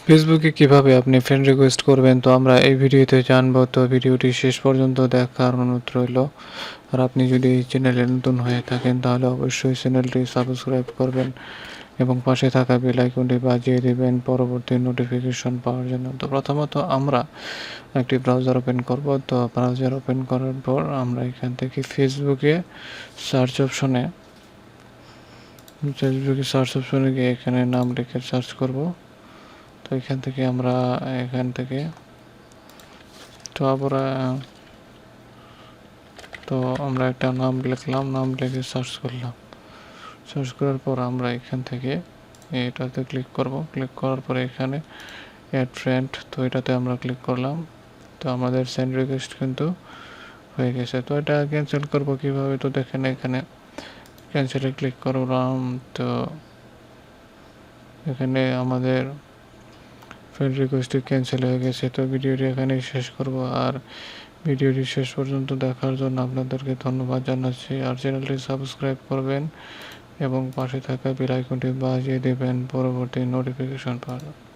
ফেসবুকে কিভাবে আপনি ফ্রেন্ড রিকোয়েস্ট করবেন, তো আমরা এই ভিডিওতে জানবো। তো ভিডিওটি শেষ পর্যন্ত দেখার অনুরোধ রইল। আর আপনি যদি এই চ্যানেলে নতুন হয়ে থাকেন তাহলে অবশ্যই চ্যানেলটি সাবস্ক্রাইব করবেন এবং পাশে থাকা বেল আইকনটি বাজিয়ে দেবেন পরবর্তী নোটিফিকেশন পাওয়ার জন্য। তো প্রথমত আমরা একটি ব্রাউজার ওপেন করব। তো ব্রাউজার ওপেন করার পর আমরা এখান থেকে ফেসবুকে সার্চ অপশনে গিয়ে এখানে নাম লিখে সার্চ করব। তো এখান থেকে আমরা তো আমরা একটা নাম লিখলাম, নাম লিখে সার্চ করলাম। সার্চ করার পর আমরা এখান থেকে এটাতে ক্লিক করব। ক্লিক করার পরে এখানে অ্যাড ফ্রেন্ড, তো এটাতে আমরা ক্লিক করলাম। তো আমাদের সেন্ড রিকোয়েস্ট কিন্তু হয়ে গেছে। তো এটা ক্যান্সেল করব কিভাবে, তো দেখেন এখানে ক্যান্সেলে ক্লিক করলাম। তো এখানে আমাদের ফ্রেন্ড রিকোয়েস্টটি ক্যান্সেল হয়ে গেছে। তো ভিডিওটি এখানেই শেষ করব। আর ভিডিওটি শেষ পর্যন্ত দেখার জন্য আপনাদেরকে ধন্যবাদ জানাচ্ছি। আর চ্যানেলটি সাবস্ক্রাইব করবেন এবং পাশে থাকা বেল আইকনটি বাজিয়ে দেবেন পরবর্তী নোটিফিকেশন পাওয়ার জন্য।